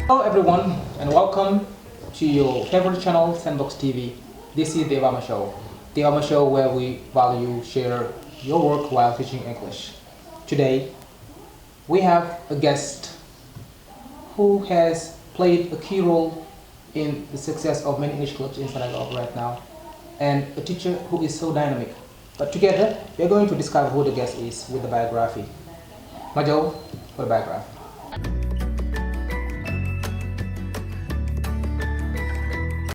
Hello everyone and welcome to your favorite channel, Sandbox TV. This is Theobamashow. Theobamashow where we value, share your work while teaching English. Today we have a guest who has played a key role in the success of many English clubs in Senegal right now, and a teacher who is so dynamic. But together we are going to discover who the guest is with the biography. Majo for the biography.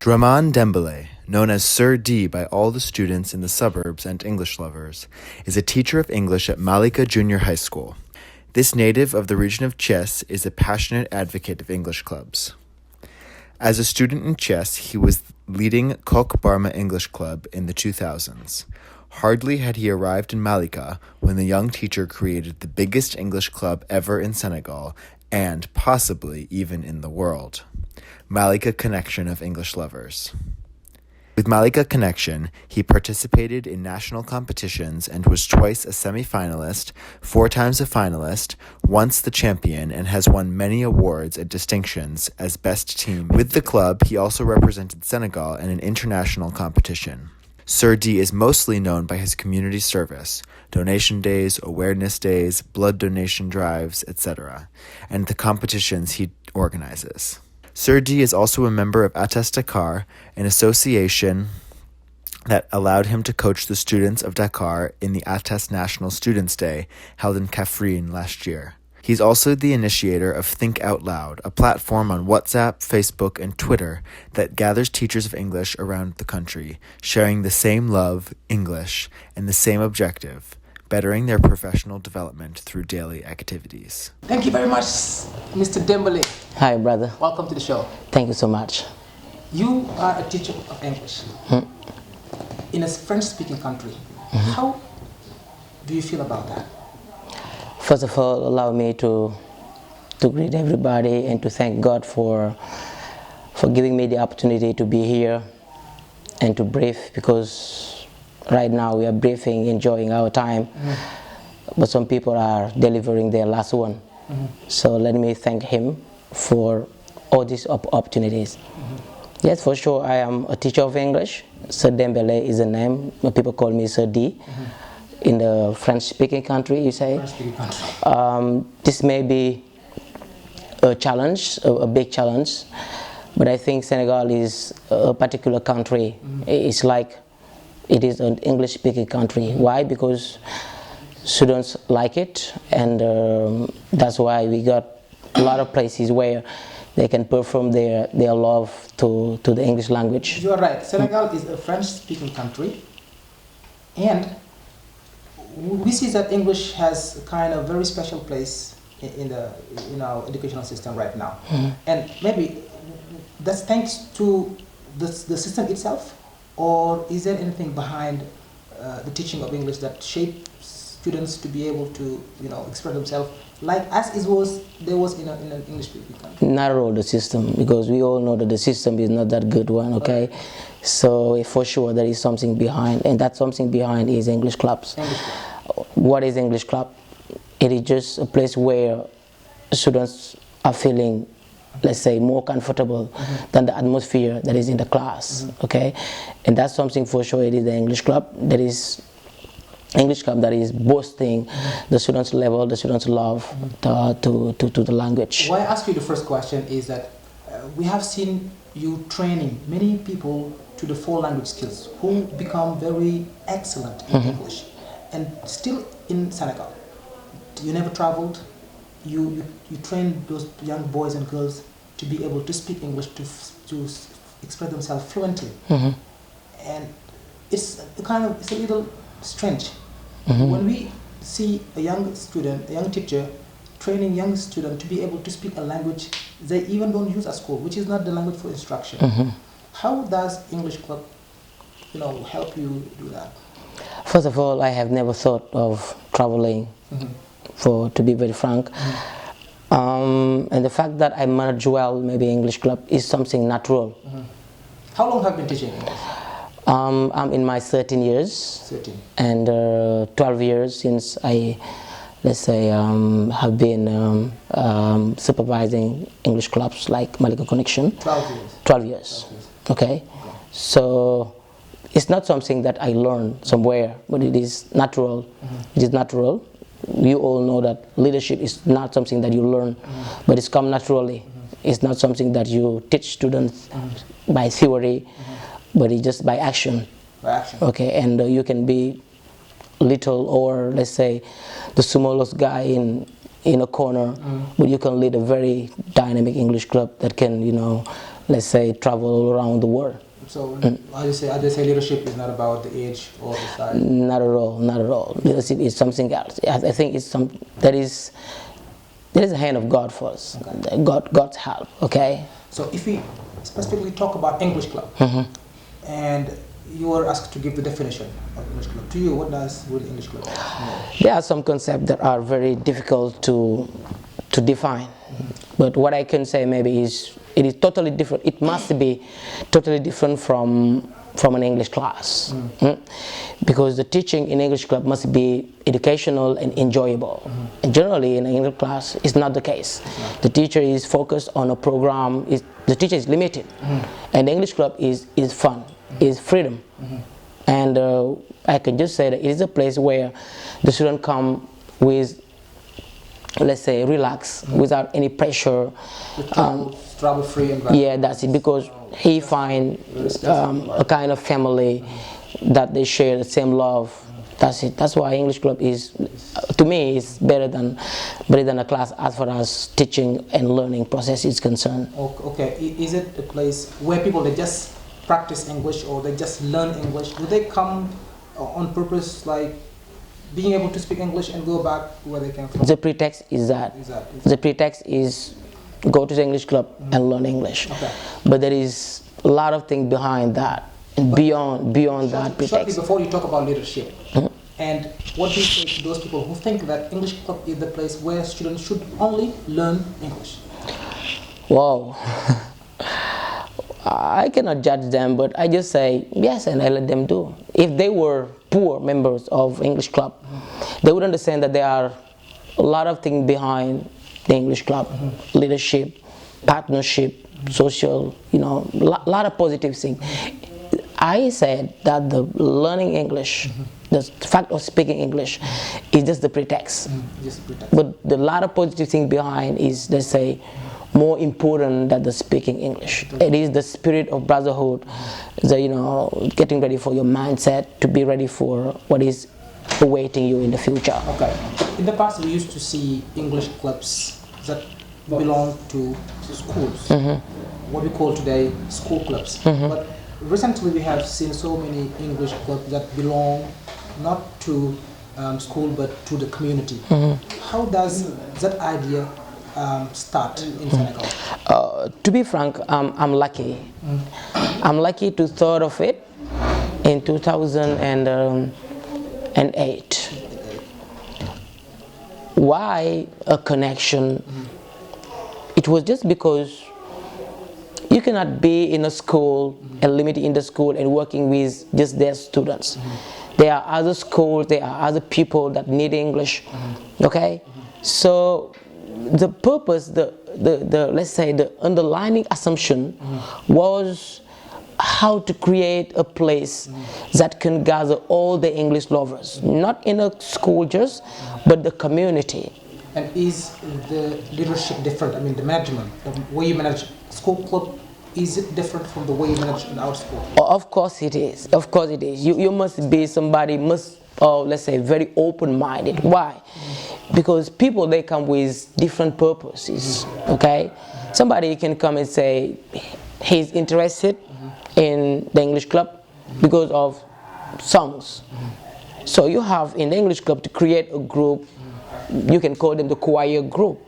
Dramane Dembelé, known as Sir D by all the students in the suburbs and English lovers, is a teacher of English at Malika Junior High School. This native of the region of Thiès is a passionate advocate of English clubs. As a student in Thiès, he was leading Kok Barma English Club in the 2000s. Hardly had he arrived in Malika when the young teacher created the biggest English club ever in Senegal and possibly even in the world. Malika Connection of English Lovers. With Malika Connection, he participated in national competitions and was twice a semi-finalist, 4 times a finalist, once the champion, and has won many awards and distinctions as best team. With the club, he also represented Senegal in an international competition. Sir D is mostly known by his community service, donation days, awareness days, blood donation drives, etc., and the competitions he organizes. Sir D is also a member of Attes Dakar, an association that allowed him to coach the students of Dakar in the Attes National Students' Day held in Kaffrine last year. He's also the initiator of Think Out Loud, a platform on WhatsApp, Facebook, and Twitter that gathers teachers of English around the country, sharing the same love, English, and the same objective, bettering their professional development through daily activities. Thank you very much, Mr. Dembelé. Hi, brother. Welcome to the show. Thank you so much. You are a teacher of English in a French-speaking country. How do you feel about that? First of all, allow me to greet everybody and to thank God for giving me the opportunity to be here and to brief, because right now we are briefing, enjoying our time, but some people are delivering their last one. So let me thank him for all these opportunities. Yes, for sure, I am a teacher of English. Sir Dembelé is a name. People call me Sir D. In the French-speaking country, you say. French-speaking country. This may be a challenge, a big challenge, but I think Senegal is a particular country. It's like it is an English-speaking country. Why? Because students like it, and that's why we got a lot of places where they can perform their love to the English language. You are right. Senegal is a French-speaking country, and we see that English has a kind of very special place in our educational system right now. And maybe that's thanks to the system itself, or is there anything behind the teaching of English that shapes students to be able to express themselves like as there was in an English-speaking country? Not at all the system, because we all know that the system is not that good one, okay? So for sure there is something behind, and that something behind is English clubs. What is English club? It is just a place where students are feeling, let's say, more comfortable than the atmosphere that is in the class, okay? And that's something for sure. It is the English club. That is English club that is boosting the students' level, the students' love to the language. Why I ask you the first question is that we have seen you training many people to the 4 language skills who become very excellent in English, and still in Senegal. You never traveled. You train those young boys and girls to be able to speak English, to express themselves fluently, and it's a little strange when we see a young student, a young teacher training young students to be able to speak a language they even don't use at school, which is not the language for instruction. How does English club help you do that? First of all, I have never thought of traveling, to be very frank. And the fact that I manage well maybe English club is something natural. How long have you been teaching English? I'm in my 13 years. 13. And 12 years since I let's say, have been supervising English clubs like Malika Connection. 12 years. 12 years. Okay. So it's not something that I learned somewhere, but it is natural. It is natural. You all know that leadership is not something that you learn, but it's come naturally. It's not something that you teach students by theory, but it's just by action. By action. Okay, and you can be little, or let's say the smallest guy in a corner, but you can lead a very dynamic English club that can, you know, let's say, travel around the world. So, as they say, leadership is not about the age or the size. Not at all, not at all. Leadership is something else. I think it's there is a hand of God for us. Okay. God's help. Okay. So, if we specifically talk about English club, and you were asked to give the definition of English club, to you, what does really English club mean? There are some concepts that are very difficult to define, but what I can say maybe is it is totally different. It must be totally different from an English class, because the teaching in English club must be educational and enjoyable. And generally in an English class, it's not the case. The teacher is focused on a program. The teacher is limited, and the English club is fun, is freedom, and I can just say that it is a place where the students come with, let's say, relax, without any pressure. Trouble-free environment. Yeah, that's it, because he find a kind of family that they share the same love. That's it. That's why English club is, to me, is better than a class as far as teaching and learning process is concerned. Okay, is it a place where people, they just practice English or they just learn English? Do they come on purpose, like being able to speak English and go back where they came from? The pretext is that. The pretext is go to the English club and learn English. Okay. But there is a lot of things behind that, and beyond that pretext. Shortly before you talk about leadership, and what do you say to those people who think that English club is the place where students should only learn English? Wow. I cannot judge them, but I just say yes, and I let them do. If they were poor members of English club, they would understand that there are a lot of things behind the English club: leadership, partnership, social, you know, a lot of positive things. I said that the learning English, the fact of speaking English, is just the pretext. But the lot of positive things behind is, let's say, more important than the speaking English. It is the spirit of brotherhood, the, you know, getting ready for your mindset to be ready for what is awaiting you in the future. Okay. In the past, we used to see English clubs that belong to schools, what we call today school clubs. But recently, we have seen so many English clubs that belong not to school but to the community. How does that idea start in Senegal? To be frank, I'm lucky. I'm lucky to thought of it in 2008. Why a connection? It was just because you cannot be in a school and limited in the school and working with just their students. There are other schools, there are other people that need English. Okay, so the purpose, the let's say the underlying assumption was how to create a place that can gather all the English lovers, not in a school just, but the community. And is the leadership different? I mean, the management, the way you manage school club, is it different from the way you manage in our school? Of course it is. Of course it is. You must be somebody, let's say, very open-minded. Why? Because people, they come with different purposes. Okay? Somebody can come and say he's interested in the English club because of songs. So you have in the English club to create a group. You can call them the choir group.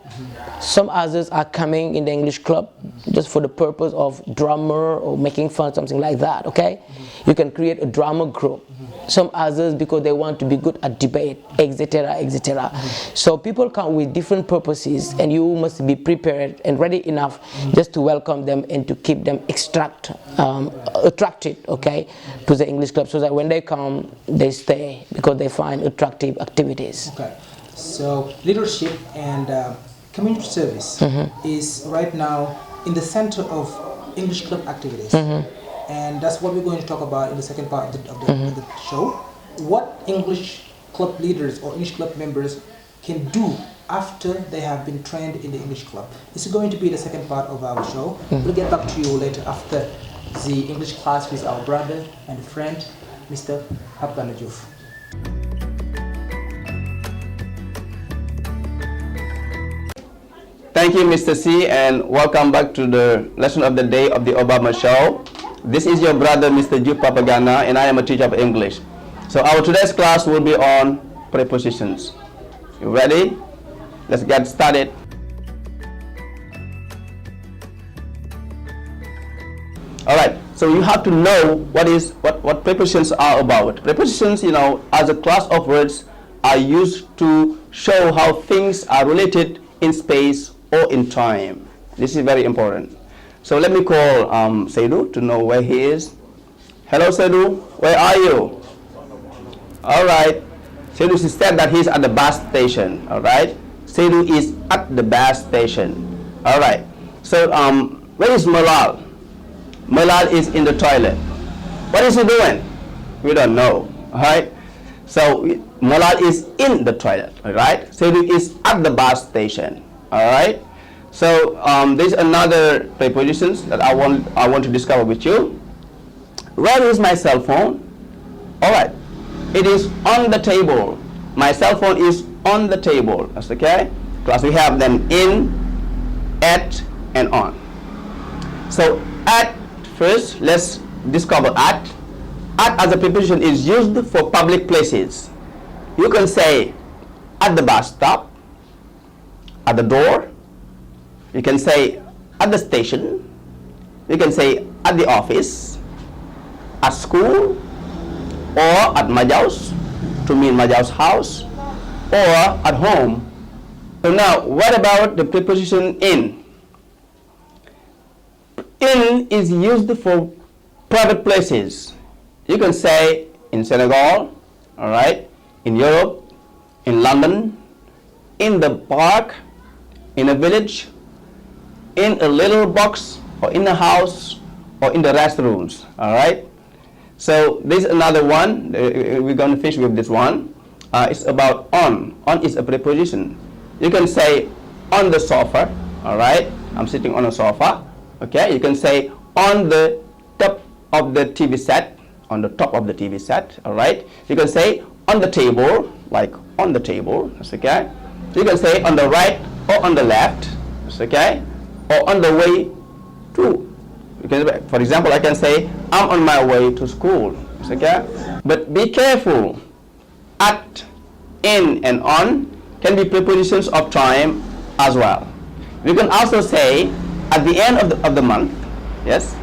Some others are coming in the English club just for the purpose of drummer or making fun, something like that, okay? You can create a drama group. Some others because they want to be good at debate, etc., etc. So people come with different purposes, and you must be prepared and ready enough just to welcome them and to keep them attracted, okay, to the English club, so that when they come, they stay because they find attractive activities. Okay. So leadership and community service is right now in the center of English club activities. And that's what we're going to talk about in the second part of the show. What English club leaders or English club members can do after they have been trained in the English club. This is going to be the second part of our show. We'll get back to you later after the English class with our brother and friend, Mr. Pape Gana Diouf. Thank you, Mr. C, and welcome back to the lesson of the day of the Obama show. This is your brother, Mr. Diouf Pape Gana, and I am a teacher of English. So our today's class will be on prepositions. You ready? Let's get started. All right, so you have to know what prepositions are about. Prepositions, as a class of words, are used to show how things are related in space or in time. This is very important. So let me call Seydou to know where he is. Hello, Seydou, where are you? All right, Seydou said that he's at the bus station. All right, Seydou is at the bus station. All right, so where is Malal? Malal is in the toilet. What is he doing? We don't know. All right, so Malal is in the toilet. All right, Seydou is at the bus station. All right, so there's another prepositions that I want to discover with you. Where is my cell phone? All right, it is on the table. My cell phone is on the table. That's okay. Plus we have them in, at, and on. So at first, let's discover at. At as a preposition is used for public places. You can say at the bus stop, at the door. You can say at the station. You can say at the office, at school, or at Majaus, to mean Majaus house, or at home. So now, what about the preposition in? In is used for private places. You can say in Senegal, all right, in Europe, in London, in the park, in a village, in a little box, or in a house, or in the restrooms. All right. So this is another one. We're going to finish with this one. It's about on. On is a preposition. You can say on the sofa. All right. I'm sitting on a sofa. Okay. You can say on the top of the TV set. On the top of the TV set. All right. You can say on the table, like on the table. That's okay. You can say on the right or on the left. That's okay. Or on the way to. For example, I can say I'm on my way to school. That's okay. But be careful. At, in, and on can be prepositions of time as well. We can also say at the end of the month, yes,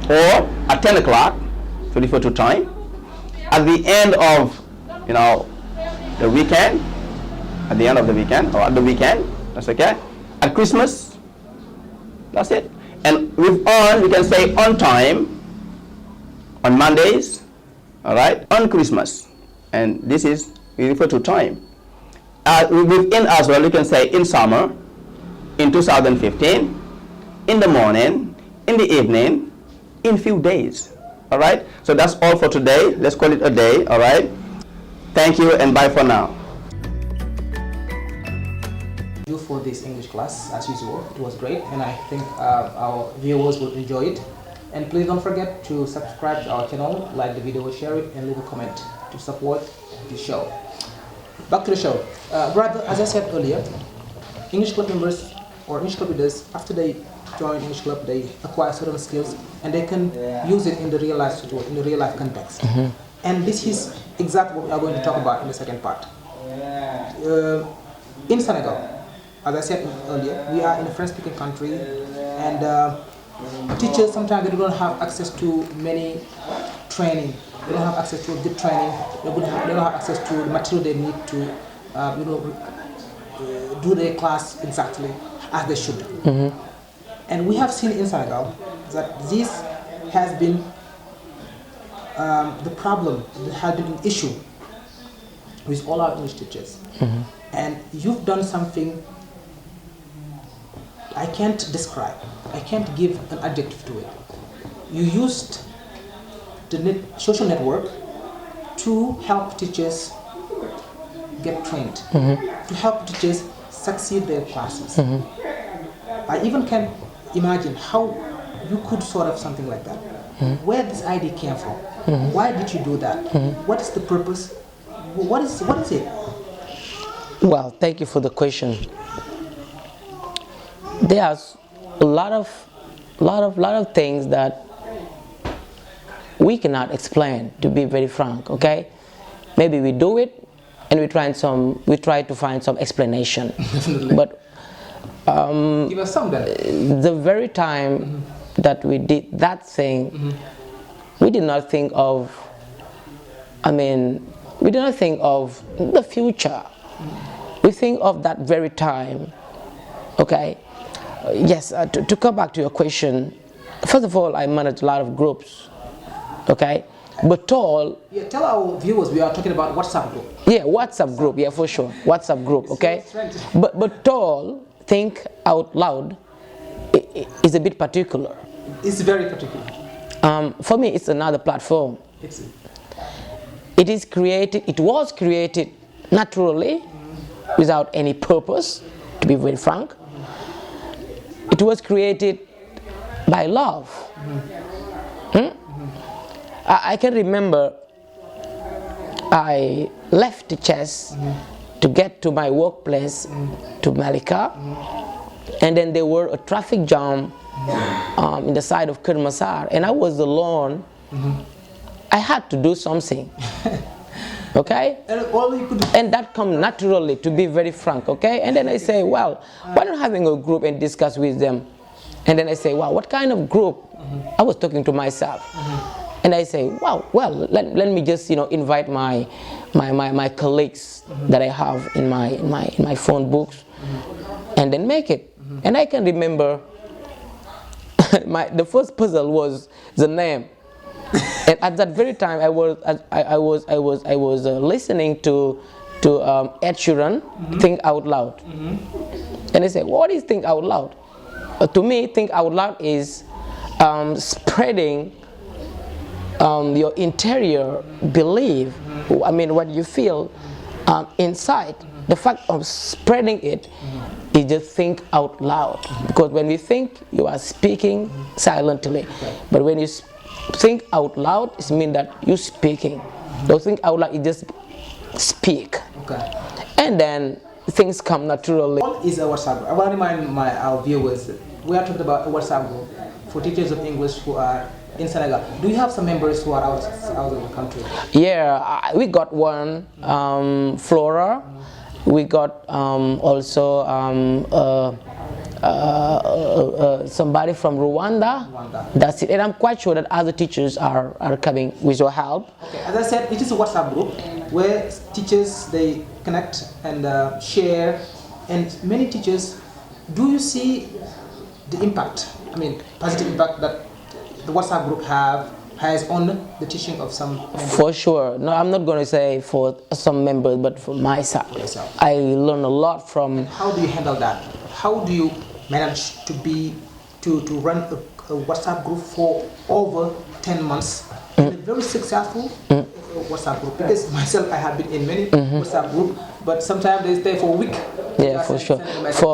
or at 10 o'clock to refer to time. At the end of the weekend, at the end of the weekend, or at the weekend, that's okay. At Christmas, that's it. And with on, we can say on time, on Mondays, all right, on Christmas. And this is, we refer to time. With in as well, you can say in summer, in 2015, in the morning, in the evening, in few days. All right, so that's all for today. Let's call it a day. All right, thank you and bye for now. You for this English class as usual. It was great, and I think our viewers will enjoy it. And please don't forget to subscribe to our channel, like the video, share it, and leave a comment to support the show. Back to the show. Brother, as I said earlier, English club members or English club leaders, after they join English club, they acquire certain skills and they can use it in the real life situation, in the real life context. And this is exactly what we are going to talk about in the second part. In Senegal, as I said earlier, we are in a French-speaking country, and teachers sometimes they don't have access to many training. They don't have access to a good training. They don't have access to the material they need to, do their class exactly as they should. And we have seen in Senegal that this has been the problem, it has been an issue with all our English teachers. and you've done something I can't describe. I can't give an adjective to it. You used the social network to help teachers get trained, to help teachers succeed their classes. I even can imagine how you could sort of something like that. Where this idea came from? Why did you do that? What is the purpose? What is it? Well, thank you for the question. There's a lot of things that we cannot explain, to be very frank. Okay, maybe we do it and we try to find some explanation. But give us some then. the very time that we did that thing, we did not think of, we did not think of the future. We think of that very time. Okay. Yes, to come back to your question, first of all, I manage a lot of groups. Okay. But TOL. Yeah, tell our viewers we are talking about WhatsApp group. Yeah, WhatsApp group. Yeah, for sure. WhatsApp group. Okay. But TOL, think out loud, is a bit particular. It's very particular. For me, it's another platform. It was created naturally, without any purpose, to be very frank. It was created by love. I can remember I left the chess to get to my workplace, to Malika, and then there were a traffic jam in the side of Kermasar, and I was alone. I had to do something. Okay? And that comes naturally, to be very frank. Okay? And then I say, well, why not having a group and discuss with them? And then I say, wow, what kind of group? I was talking to myself. And I say, wow, well, let me just, invite my colleagues that I have in my phone books, and then make it. And I can remember the first puzzle was the name. And at that very time, I was listening to Ed Sheeran, Think Out Loud. And I said, what is Think Out Loud? To me, Think Out Loud is spreading your interior belief. What you feel inside. The fact of spreading it is just think out loud. Because when we think, you are speaking silently. But when you think out loud, it means that you're speaking. Don't think out loud, you just speak. Okay. And then things come naturally. What is a WhatsApp group? I want to remind our viewers, we are talking about a WhatsApp group for teachers of English who are in Senegal. Do you have some members who are out of the country? Yeah, we got one, Flora. We got also somebody from Rwanda. That's it. And I'm quite sure that other teachers are coming with your help. Okay. As I said, it is a WhatsApp group where teachers, they connect and share. And many teachers, do you see the impact, positive impact that the WhatsApp group has on the teaching of some members? For sure. No, I'm not going to say for some members, but for myself. I learn a lot from. And how do you handle that? How do you manage to run a WhatsApp group for over 10 months? In a very successful WhatsApp group. Because myself, I have been in many WhatsApp groups, but sometimes they stay for a week. Yeah, for sure.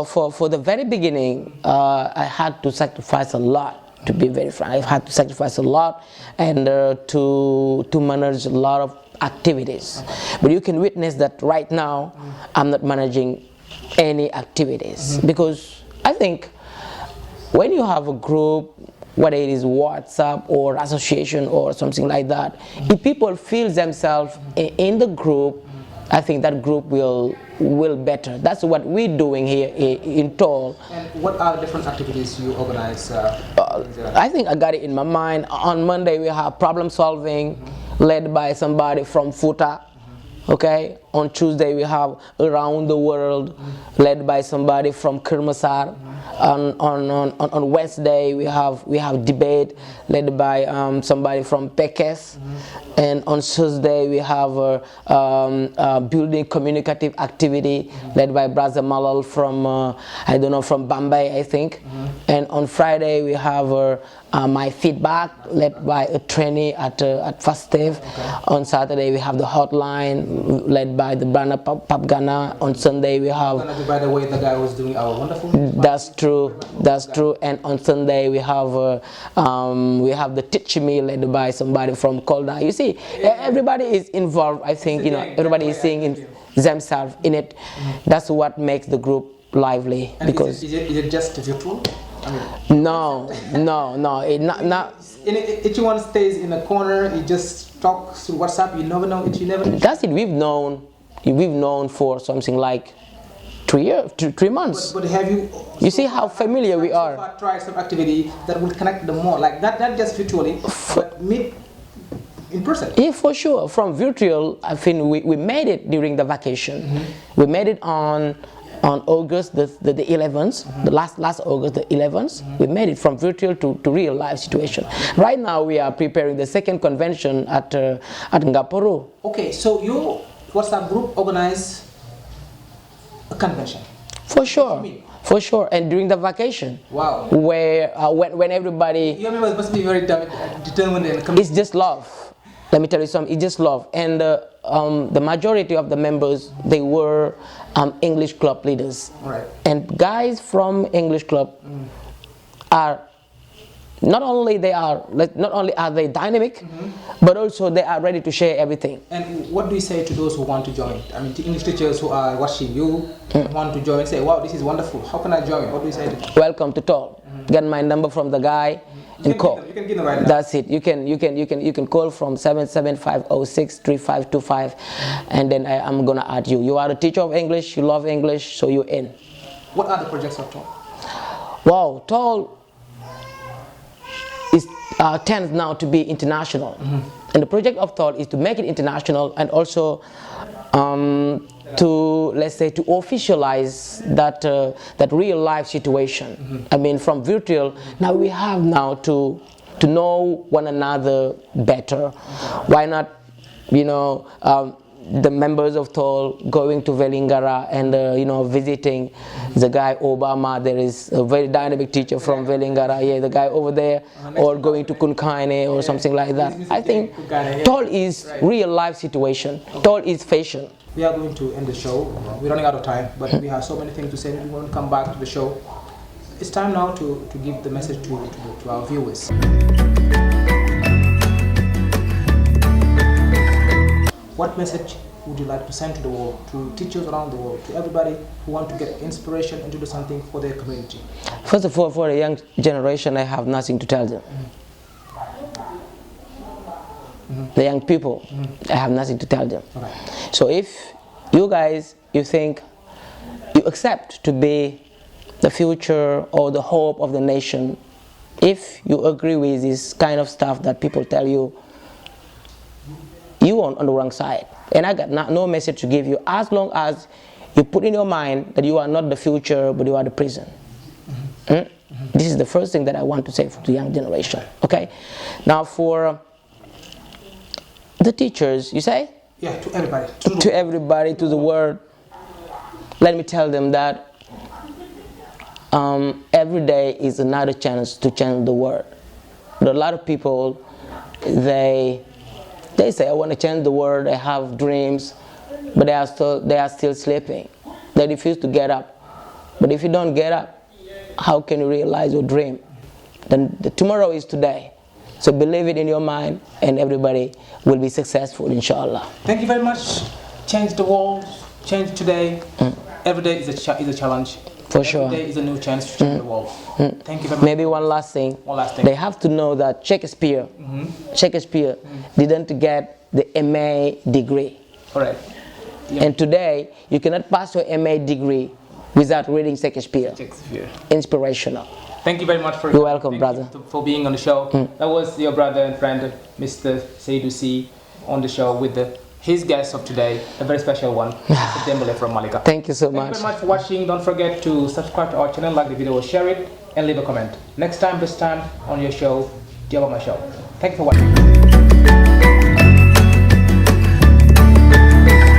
For the very beginning, I had to sacrifice a lot. To be very frank, I've had to sacrifice a lot and to manage a lot of activities. But you can witness that right now, I'm not managing any activities because I think when you have a group, whether it is WhatsApp or association or something like that, if people feel themselves in the group, I think that group will better. That's what we're doing here in TOL. And what are the different activities you organize? I think I got it in my mind. On Monday we have problem solving led by somebody from Futa. Okay, on Tuesday we have Around the World, led by somebody from Kermasar. On Wednesday we have Debate, led by somebody from Pekes. And on Thursday we have Building Communicative Activity, led by Brother Malal from I don't know, from Bombay, I think. And on Friday we have My Feedback, led by a trainee at Fastive. On Saturday we have the Hotline, led by the Brana Pape Gana. On Sunday we have. By the way, the guy was doing our wonderful. That's true. That's true. And on Sunday we have the Teach Me, led by somebody from Kolda. You see, everybody is involved. I think everybody is seeing themselves in it. That's what makes the group lively. And because is it just virtual? I mean, no. Each one stays in a corner. You just talk through WhatsApp. You never know it. You never know. That's it. We've known for something like 3 months. But have you? You see how familiar we are. So far tried some activity that will connect them more, like that. Not just virtually, but meet in person. Yeah, for sure. From virtual, I think we made it during the vacation. We made it on August the 11th, the last August the 11th. We made it from virtual to real life situation. Right now we are preparing the second convention at Ngapuru. Okay, so your WhatsApp group organized a convention. For sure. For sure, and during the vacation. Wow. Where when everybody. Your members must be very determined and committed. It's just love. Let me tell you something. It's just love, and the majority of the members, they were English club leaders. Right. And guys from English club are not only are they dynamic, but also they are ready to share everything. And what do you say to those who want to join? I mean, to English teachers who are watching you, want to join, say, wow, this is wonderful. How can I join? What do you say to them? Welcome to TOL. Get my number from the guy and call. You can give them right now. That's it. You can call from 775063525, and then I'm gonna add you. You are a teacher of English. You love English, so you're in. What are the projects of TOL? Wow, TOL is tends now to be international, and the project of TOL is to make it international, and also to, let's say, to officialize that real life situation. I mean, from virtual, now we have to know one another better. Why not, the members of TOL going to Velingara and visiting the guy Obama. There is a very dynamic teacher from Velingara, the guy over there, or going to Kunkaine or something like that. I think TOL is real life situation. TOL is fashion. We are going to end the show. We're running out of time, but we have so many things to say. We want to come back to the show. It's time now to give the message to our viewers. What message would you like to send to the world, to teachers around the world, to everybody who want to get inspiration and to do something for their community? First of all, for the young generation, I have nothing to tell them. The young people, I have nothing to tell them. Right. So if you guys, you think you accept to be the future or the hope of the nation, if you agree with this kind of stuff that people tell you, you are on the wrong side. And I got no message to give you, as long as you put in your mind that you are not the future, but you are the present. This is the first thing that I want to say to the young generation. Okay? Now for the teachers, you say? Yeah, to everybody. To everybody, to the world. Let me tell them that every day is another chance to change the world. There are a lot of people, they say, I want to change the world, I have dreams, but they are still sleeping. They refuse to get up. But if you don't get up, how can you realize your dream? Then tomorrow is today. So believe it in your mind, and everybody will be successful, inshallah. Thank you very much. Change the world, change today. Every day is a challenge. For sure. Every day is a new chance to change the world. Thank you very much. Maybe one last thing. They have to know that Shakespeare didn't get the MA degree. Correct. Yeah. And today, you cannot pass your MA degree without reading Shakespeare. Inspirational. Thank you very much for You're welcome, brother. For being on the show. That was your brother and friend, Mr. Seydou Sy, on the show with the his guest of today, a very special one, Mr. Dembelé from Malika. Thank you so much. Thank you very much for watching. Don't forget to subscribe to our channel, like the video, share it, and leave a comment. Next time, this time on your show, Theobamashow. Thank you for watching.